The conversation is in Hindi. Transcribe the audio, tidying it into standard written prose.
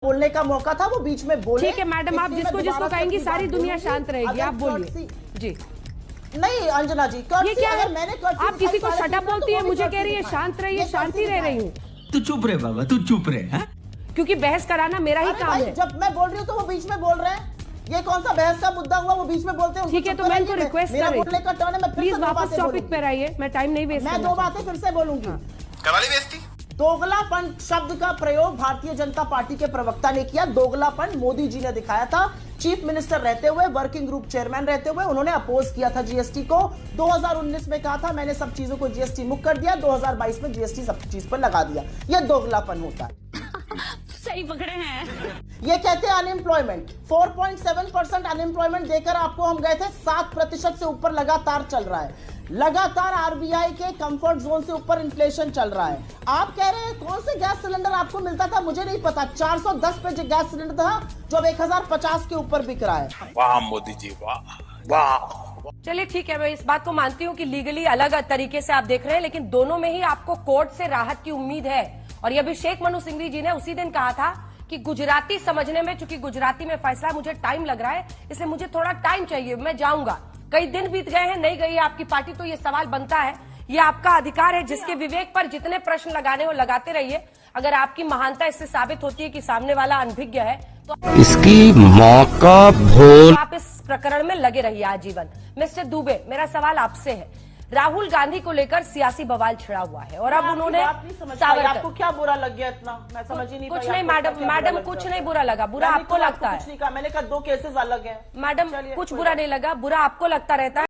बोलने का मौका था, वो बीच में बोले। ठीक है मैडम, आप जिसको जिसको कहेंगी सारी दुनिया शांत रहेगी, आप बोलिए जी। नहीं अंजना जी, ये क्या है? अगर मैंने आप किसी को शट अप बोलती है, मुझे कह रही है शांत रहिए, शांति रह रही हूँ। तू चुप रहे बाबा, तू चुप रहे। क्योंकि बहस कराना मेरा ही काम है। जब मैं बोल रही हूँ तो वो बीच में बोल रहे हैं, ये कौन सा बहस का मुद्दा हुआ, वो बीच में बोलते हैं। ठीक है, तो मैं इनको रिक्वेस्ट कर रही हूँ, प्लीज वापस टॉपिक पर आइए, मैं टाइम नहीं वेस्ट मैं 2 बातें फिर से बोलूंगी। करवाली बेइज्जती। दोगलापन शब्द का प्रयोग भारतीय जनता पार्टी के प्रवक्ता ने किया। दोगलापन मोदी जी ने दिखाया था। चीफ मिनिस्टर रहते हुए, वर्किंग ग्रुप चेयरमैन रहते हुए उन्होंने अपोज किया था जीएसटी को। 2019 में कहा था मैंने सब चीजों को जीएसटी मुक्त कर दिया, 2022 में जीएसटी सब चीज पर लगा दिया। यह दोगलापन होता है। सही पकड़े हैं। ये कहते हैं अनएम्प्लॉयमेंट 4.7% अनएम्प्लॉयमेंट देकर आपको हम गए थे, 7% से ऊपर लगातार चल रहा है। लगातार आरबीआई के कंफर्ट जोन से ऊपर इन्फ्लेशन चल रहा है। आप कह रहे हैं कौन से गैस सिलेंडर आपको मिलता था, मुझे नहीं पता। 410 पे जो गैस सिलेंडर था जो अब 1050 के ऊपर बिक रहा है। वाह मोदी जी, वाह वाह। चलिए ठीक है, मैं इस बात को मानती हूँ कि लीगली अलग तरीके से आप देख रहे हैं, लेकिन दोनों में ही आपको कोर्ट से राहत की उम्मीद है। और ये अभिषेक मनु सिंघवी जी ने उसी दिन कहा था कि गुजराती समझने में, चूंकि गुजराती में फैसला मुझे टाइम लग रहा है, इसलिए मुझे थोड़ा टाइम चाहिए, मैं जाऊंगा। कई दिन बीत गए हैं, नहीं गई आपकी पार्टी, तो ये सवाल बनता है, ये आपका अधिकार है। जिसके विवेक पर जितने प्रश्न लगाने हो लगाते रहिए। अगर आपकी महानता इससे साबित होती है कि सामने वाला अनभिज्ञ है तो इसकी मौका भूल आप इस प्रकरण में लगे रहिए आजीवन। मिस्टर दुबे, मेरा सवाल आपसे है, राहुल गांधी को लेकर सियासी बवाल छिड़ा हुआ है और अब उन्होंने आपको क्या बुरा लग गया इतना, मैं समझ ही नहीं कुछ नहीं मैडम कुछ नहीं बुरा लगा, बुरा आपको लगता है। कुछ नहीं कहा, मैंने कहा 2 केसेस अलग हैं। मैडम कुछ बुरा नहीं लगा, बुरा आपको लगता रहता है।